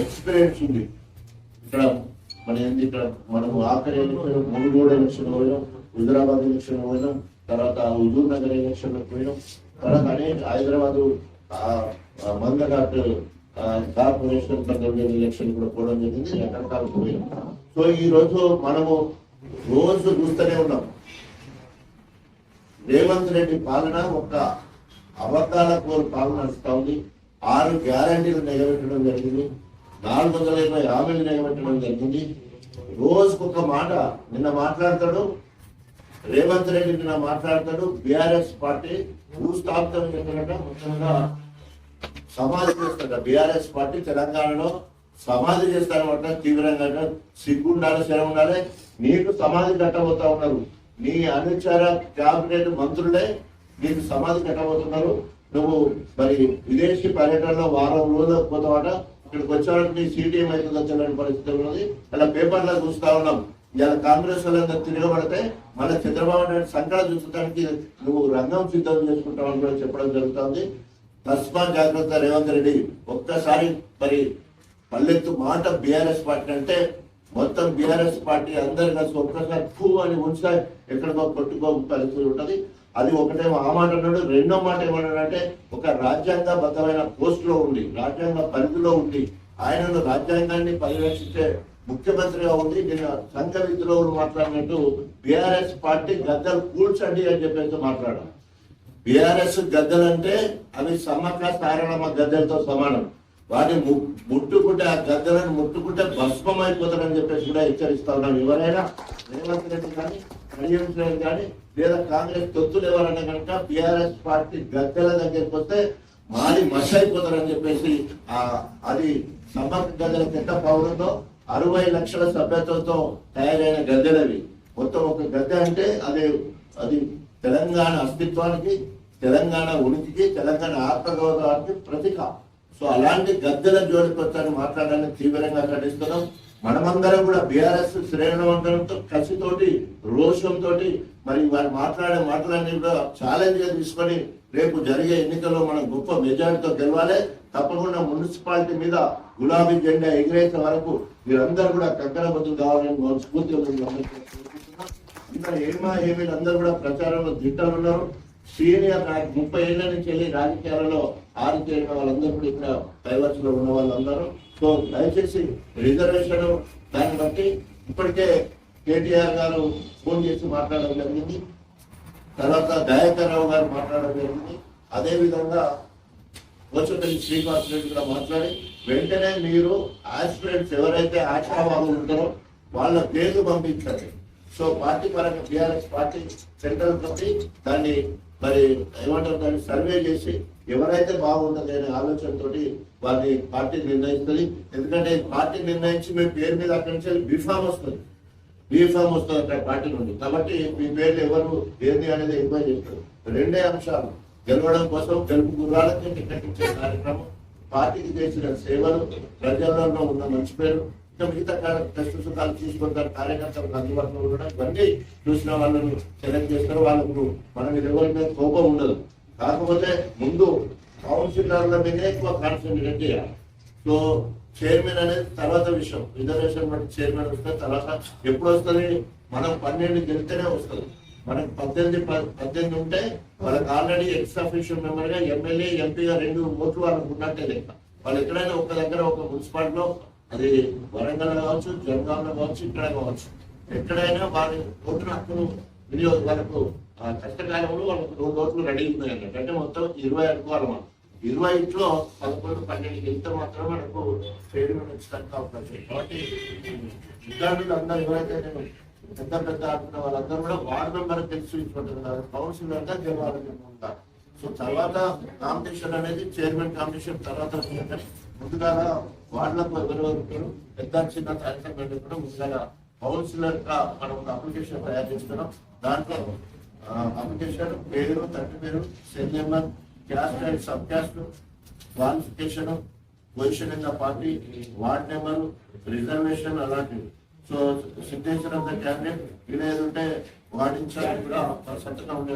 Experience ఉంది. ఇక్కడ ఇక్కడ మనము ఆఖరి ఎలక్షన్ మునుగోడు ఎలక్షన్ పోయినాం, హుజరాబాద్ ఎలక్షన్ పోయినాం, తర్వాత హుజూర్ నగర్ ఎలక్షన్ పోయినాం, తర్వాత అనేక హైదరాబాద్ మందఘాట్ కార్పొరేషన్ ఎలక్షన్ కూడా పోవడం జరిగింది, రకరకాల పోయినాం. సో ఈ రోజు మనము రోజు చూస్తూనే ఉన్నాం రేవంత్ రెడ్డి పాలన ఒక అబద్ధాల కోరు పాలన నడుస్తూ ఉంది. 6 గ్యారంటీలు నెరవేర్చడం జరిగింది, 420 హామీలు నెరవేర్చడం జరిగింది. రోజుకొక మాట నిన్న మాట్లాడతాడు రేవంత్ రెడ్డి, నిన్న మాట్లాడతాడు బీఆర్ఎస్ పార్టీ భూస్థాపితం చెప్పినట్ట మొత్తంగా సమాధి చేస్తాడ. బీఆర్ఎస్ పార్టీ తెలంగాణలో సమాధి చేస్తారన్నమాట. తీవ్రంగా సిగ్గుండాలి, శరం ఉండాలి. నీకు సమాధి కట్టబోతా ఉన్నారు, నీ అనుచర క్యాబినెట్ మంత్రులే నీకు సమాధి కట్టబోతున్నారు. నువ్వు మరి విదేశీ పర్యటనలో వారం రోజులు పోతావాట, ఇక్కడికి వచ్చేవాళ్ళకి నీ సీట్ ఏమైతుందో తెలియని పరిస్థితి ఉన్నది. అలా పేపర్లో చూస్తా ఉన్నాం. ఇలా కాంగ్రెస్ వాళ్ళందరూ తిరగబడితే మళ్ళీ చంద్రబాబు నాయుడు సంకట చూసడానికి నువ్వు రంగం సిద్ధం చేసుకుంటావని కూడా చెప్పడం జరుగుతుంది. తస్మా జాగ్రత్త రేవంత్ రెడ్డి. ఒక్కసారి మరి పల్లెత్తు మాట బీఆర్ఎస్ పార్టీ అంటే మొత్తం బీఆర్ఎస్ పార్టీ అందరు కలిసి ఒక్కసారి ఫూ అని ఉంచితే ఎక్కడికో కొట్టుకో పరిస్థితి ఉంటుంది. అది ఒకటేమో ఆ మాట అన్నాడు. రెండో మాట ఏమన్నాడంటే ఒక రాజ్యాంగబద్ధమైన పోస్టులో ఉండి, రాజ్యాంగ పరిధిలో ఉండి, ఆయనను రాజ్యాంగాన్ని పరిరక్షించే ముఖ్యమంత్రిగా ఉండి నిన్న సంఘ విద్రోహులు మాట్లాడినట్టు బీఆర్ఎస్ పార్టీ గద్దలు కూల్చండి అని చెప్పేసి మాట్లాడారు. బీఆర్ఎస్ గద్దలంటే అవి సమ్మక్క సారళమ్మ గద్దెలతో సమానం. వాటిని ముట్టుకుంటే ఆ గద్దలను ముట్టుకుంటే భస్మం అయిపోతారని చెప్పేసి కూడా హెచ్చరిస్తా ఉన్నాం. ఎవరైనా రేవంత్ రెడ్డి కానీ కళ్యాణ్ కానీ లేదా కాంగ్రెస్ తొత్తులు ఎవరైనా కనుక బీఆర్ఎస్ పార్టీ గద్దెల దగ్గరికి వస్తే మాడి మష అయిపోతారని చెప్పేసి అది సమ్మక్క గద్దెల ఎంత పౌరంతో 60 లక్షల సభ్యత్వంతో తయారైన గద్దెలవి. మొత్తం ఒక గద్దె అంటే అది తెలంగాణ అస్తిత్వానికి, తెలంగాణ ఉనికికి, తెలంగాణ ఆత్మగౌరవానికి ప్రతీక. సో అలాంటి గద్దెల జోలికొచ్చారని మాట్లాడాలని తీవ్రంగా ఖండిస్తున్నాం. మనమందరం కూడా బీఆర్ఎస్ శ్రేణవంతంతో కసితోటి రోషంతో మరి వారు మాట్లాడని కూడా ఛాలెంజ్ గా తీసుకొని రేపు జరిగే ఎన్నికల్లో మనం గొప్ప మెజారిటీతో గెలవాలి. తప్పకుండా మున్సిపాలిటీ మీద గులాబీ జెండా ఎగిరేసే వరకు మీరందరూ కూడా కంకణబద్దులు కావాలని మనస్ఫూర్తిగా అందరూ వీళ్ళందరూ కూడా ప్రచారంలో దిట్టలు ఉన్నారు. సీనియర్ 30 ఏళ్ల నుంచి వెళ్ళి రాజకీయాలలో ఆరితేరిన వాళ్ళందరూ కూడా ఇక్కడ డైవర్స్లో ఉన్న వాళ్ళందరూ. సో దయచేసి రిజర్వేషన్ దాన్ని బట్టి ఇప్పటికే కేటీఆర్ గారు ఫోన్ చేసి మాట్లాడడం జరిగింది, తర్వాత దయాకర్ రావు గారు మాట్లాడడం జరిగింది. అదేవిధంగా పోచపల్లి శ్రీనివాస్ రెడ్డి కూడా మాట్లాడి వెంటనే మీరు ఆస్పిరెంట్స్ ఎవరైతే ఆశావాదులు ఉంటారో వాళ్ళ పేర్లు పంపించండి. సో పార్టీ పరంగా బీఆర్ఎస్ పార్టీ సెంట్రల్ తోటి దాన్ని మరి ఏమంటారు దాన్ని సర్వే చేసి ఎవరైతే బాగుంటుంది అనే ఆలోచనతో వారిని పార్టీ నిర్ణయిస్తుంది. ఎందుకంటే పార్టీ నిర్ణయించి మీ పేరు మీద అక్కడి నుంచి బీఫామ్ వస్తుంది అక్కడ పార్టీ నుండి. కాబట్టి మీ పేర్లు ఎవరు ఏంది అనేది ఎంక్వైరీ చేస్తారు. 2 అంశాలు గెలవడం కోసం గెలుపు గుర్రాలకి టికెట్ ఇచ్చే కార్యక్రమం, పార్టీకి చేసిన సేవలు, ప్రజలలో ఉన్న మంచి పేరు, మిగతా కష్ట సుఖాలు తీసుకుంటారు, కార్యకర్తలకు అందుబాటులో ఉండడం, ఇవన్నీ చూసిన వాళ్ళను సెలెక్ట్ చేస్తారు. వాళ్ళకు మన మీద ఎవరి మీద కోపం ఉండదు. కాకపోతే ముందు కౌన్సిలర్ల మీద ఎక్కువ కాన్సన్ట్రేట్ చేయాలి. సో చైర్మన్ అనేది తర్వాత విషయం. రిజర్వేషన్ బట్టి చైర్మన్ వస్తే తర్వాత ఎప్పుడు వస్తుంది? మనం 12 గెలిస్తేనే వస్తుంది. మనకు 18 ఉంటే వాళ్ళకి ఆల్రెడీ ఎక్స్ అఫీషియల్ మెంబర్ గా ఎమ్మెల్యే, ఎంపీగా 2 ఓట్లు వాళ్ళకు ఉన్నట్టే లెక్క. వాళ్ళు ఎక్కడైనా ఒక దగ్గర ఒక మున్సిపాలిటీలో, అది వరంగల్ కావచ్చు, జనగాంలో కావచ్చు, ఇక్కడ కావచ్చు, ఎక్కడైనా వాళ్ళ ఓటును హక్కును వినియోగ వాళ్ళకు కష్టకాలంలో వాళ్ళకు 2 ఓట్లు రెడీ ఉన్నాయి అన్నట్టు. అంటే మొత్తం 20 అనుకోవాలన్నమాట. 20లో 11, 12 గెలిస్తే మాత్రం మనకు చైర్మన్ వచ్చేటట్టు అవకాశం. కాబట్టి విద్యార్థులు అందరూ ఎవరైతే నేను పెద్ద ఆడుతున్న వాళ్ళందరూ కూడా వార్డు మెంబర్ తెలిసి ఇచ్చుకుంటున్నారు, కౌన్సిలర్ గా గెలవాలని ఉంటారు. సో తర్వాత కాంపిటీషన్ అనేది చైర్మన్ కాంపిటీషన్ తర్వాత ముందుగా వార్డులకు ఎవరెవరు ఉంటారు, పెద్ద చిన్న కార్యక్రమం కూడా ముందుగా కౌన్సిలర్ గా మనం ఒక అప్లికేషన్ తయారు చేస్తున్నాం. దాంట్లో అప్లికేషన్ పేరు, తండ్రి పేరు, cell number, caste and sub caste, qualification, position in the party, ward number, reservation అలాంటివి. So signature of the candidate వీలైతే వార్డ్ ఇన్ఛార్జ్ కూడా సంతకం ఉండే